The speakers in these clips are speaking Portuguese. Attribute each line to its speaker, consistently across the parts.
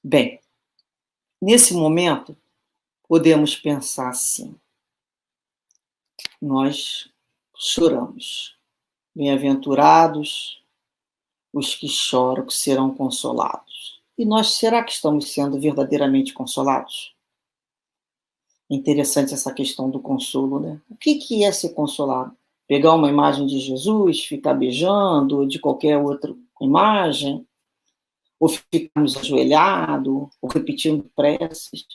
Speaker 1: Bem, nesse momento, podemos pensar assim: nós choramos. Bem-aventurados os que choram, que serão consolados. E nós, será que estamos sendo verdadeiramente consolados? É interessante essa questão do consolo, né? O que é ser consolado? Pegar uma imagem de Jesus, ficar beijando, ou de qualquer outra imagem, ou ficarmos ajoelhados, ou repetindo preces?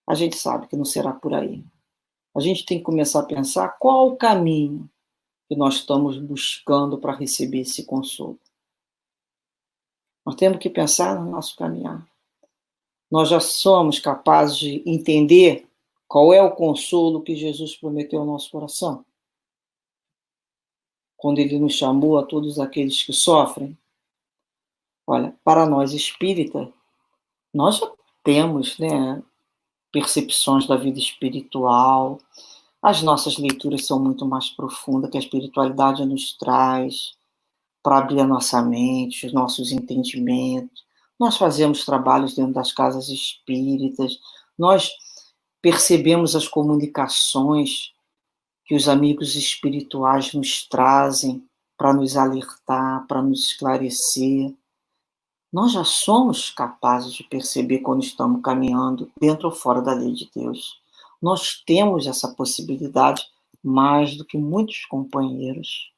Speaker 1: A gente sabe que não será por aí. A gente tem que começar a pensar qual o caminho que nós estamos buscando para receber esse consolo. Nós temos que pensar no nosso caminhar. Nós já somos capazes de entender qual é o consolo que Jesus prometeu ao nosso coração? Quando ele nos chamou a todos aqueles que sofrem? Olha, para nós espíritas, nós já temos, né, percepções da vida espiritual, as nossas leituras são muito mais profundas que a espiritualidade nos traz, para abrir a nossa mente, os nossos entendimentos. Nós fazemos trabalhos dentro das casas espíritas, nós percebemos as comunicações que os amigos espirituais nos trazem para nos alertar, para nos esclarecer. Nós já somos capazes de perceber quando estamos caminhando dentro ou fora da lei de Deus. Nós temos essa possibilidade mais do que muitos companheiros.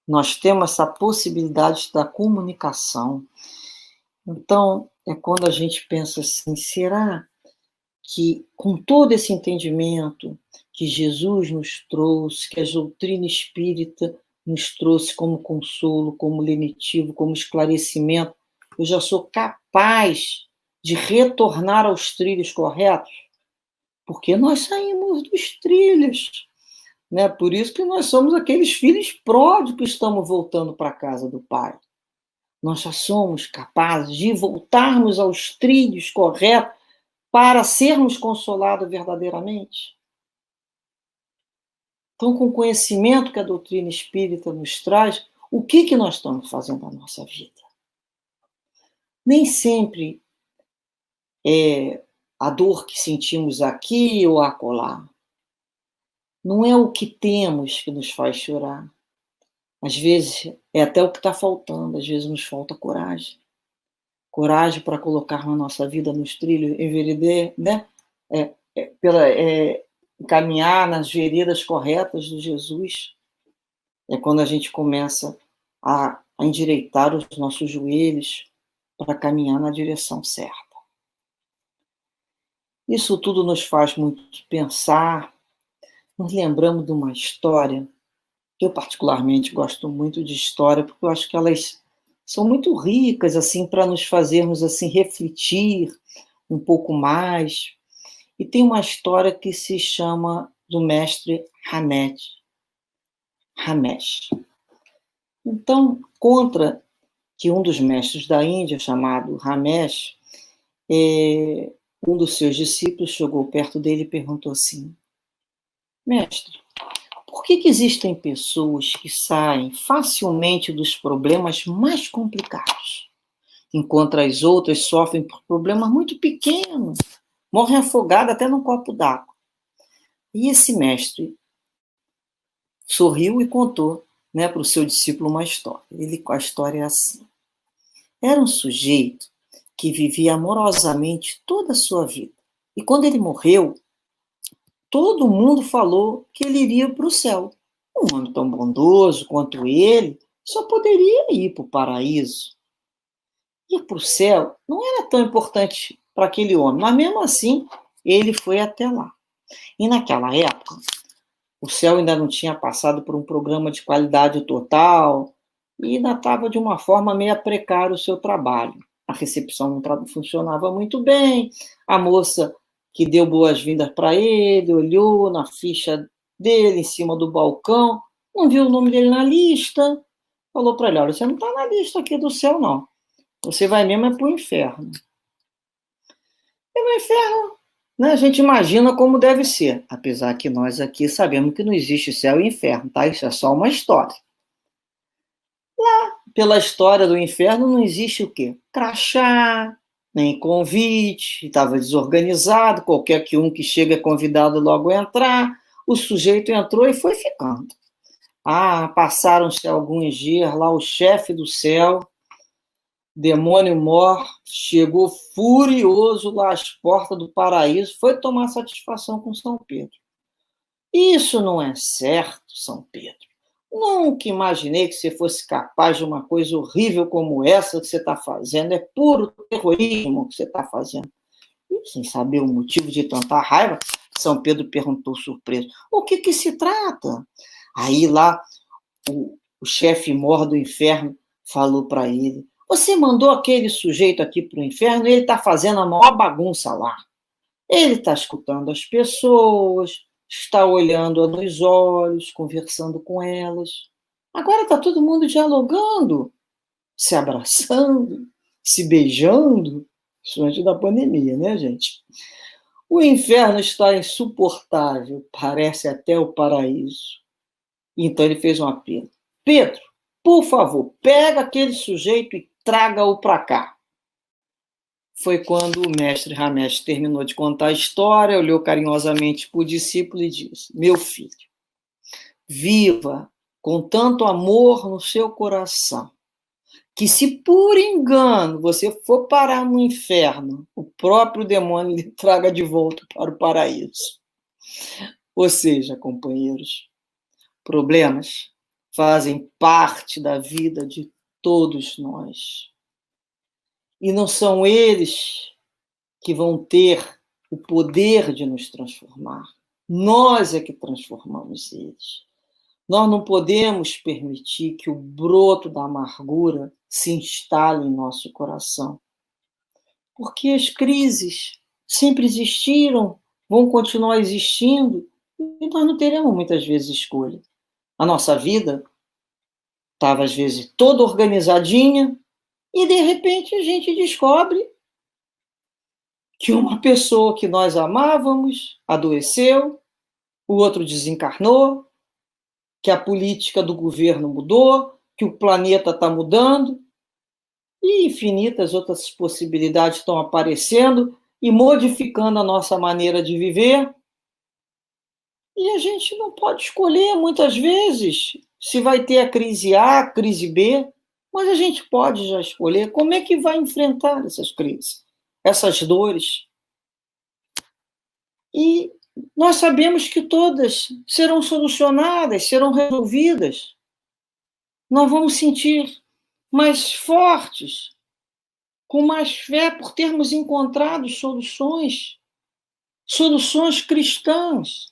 Speaker 1: Nós temos essa possibilidade da comunicação. Então, é quando a gente pensa assim, será que com todo esse entendimento que Jesus nos trouxe, que a doutrina espírita nos trouxe como consolo, como lenitivo, como esclarecimento, eu já sou capaz de retornar aos trilhos corretos? Porque nós saímos dos trilhos, né? Por isso que nós somos aqueles filhos pródigos que estamos voltando para a casa do Pai. Nós já somos capazes de voltarmos aos trilhos corretos para sermos consolados verdadeiramente? Então, com o conhecimento que a doutrina espírita nos traz, o que nós estamos fazendo na nossa vida? Nem sempre é a dor que sentimos aqui ou acolá. Não é o que temos que nos faz chorar. Às vezes é até o que está faltando, às vezes nos falta coragem. Coragem para colocar a nossa vida nos trilhos, enveredar, né? Caminhar nas veredas corretas de Jesus. É quando a gente começa a endireitar os nossos joelhos para caminhar na direção certa. Isso tudo nos faz muito pensar. Nos lembramos de uma história. Eu particularmente gosto muito de história porque eu acho que elas são muito ricas assim para nos fazermos assim refletir um pouco mais. E tem uma história que se chama do mestre Ramesh. Então, conta que um dos mestres da Índia, chamado Ramesh, um dos seus discípulos chegou perto dele e perguntou assim: mestre, por que existem pessoas que saem facilmente dos problemas mais complicados, enquanto as outras sofrem por problemas muito pequenos, morrem afogadas até num copo d'água? E esse mestre sorriu e contou, né, para o seu discípulo uma história. A história é assim. Era um sujeito que vivia amorosamente toda a sua vida. E quando ele morreu, todo mundo falou que ele iria para o céu. Um homem tão bondoso quanto ele só poderia ir para o paraíso. Ir para o céu não era tão importante para aquele homem, mas mesmo assim ele foi até lá. E naquela época, o céu ainda não tinha passado por um programa de qualidade total e ainda estava de uma forma meio precária o seu trabalho. A recepção não funcionava muito bem, a moça que deu boas-vindas para ele olhou na ficha dele em cima do balcão, não viu o nome dele na lista, falou para ele: olha, você não está na lista aqui do céu, não. Você vai mesmo é para o inferno. E no inferno, né, a gente imagina como deve ser, apesar que nós aqui sabemos que não existe céu e inferno, tá? Isso é só uma história. Lá, pela história do inferno, não existe o quê? Crachá, nem convite, estava desorganizado, qualquer que chega é convidado logo a entrar. O sujeito entrou e foi ficando. Passaram-se alguns dias lá, o chefe do céu, demônio mor, chegou furioso lá às portas do paraíso, foi tomar satisfação com São Pedro. Isso não é certo, São Pedro. Nunca imaginei que você fosse capaz de uma coisa horrível como essa que você está fazendo. É puro terrorismo que você está fazendo. E, sem saber o motivo de tanta raiva, São Pedro perguntou surpreso: o que se trata? Aí lá o chefe mor do inferno falou para ele: você mandou aquele sujeito aqui para o inferno e ele está fazendo a maior bagunça lá. Ele está escutando as pessoas, está olhando nos olhos, conversando com elas. Agora está todo mundo dialogando, se abraçando, se beijando. Isso antes da pandemia, né, gente? O inferno está insuportável, parece até o paraíso. Então ele fez um apelo: Pedro, por favor, pega aquele sujeito e traga-o para cá. Foi quando o mestre Ramesh terminou de contar a história, olhou carinhosamente para o discípulo e disse: meu filho, viva com tanto amor no seu coração, que se por engano você for parar no inferno, o próprio demônio lhe traga de volta para o paraíso. Ou seja, companheiros, problemas fazem parte da vida de todos nós. E não são eles que vão ter o poder de nos transformar. Nós é que transformamos eles. Nós não podemos permitir que o broto da amargura se instale em nosso coração. Porque as crises sempre existiram, vão continuar existindo, e nós não teremos muitas vezes escolha. A nossa vida estava, às vezes, toda organizadinha, e, de repente, a gente descobre que uma pessoa que nós amávamos adoeceu, o outro desencarnou, que a política do governo mudou, que o planeta está mudando, e infinitas outras possibilidades estão aparecendo e modificando a nossa maneira de viver. E a gente não pode escolher, muitas vezes, se vai ter a crise A, a crise B, mas a gente pode já escolher como é que vai enfrentar essas crises, essas dores. E nós sabemos que todas serão solucionadas, serão resolvidas. Nós vamos sentir mais fortes, com mais fé por termos encontrado soluções cristãs,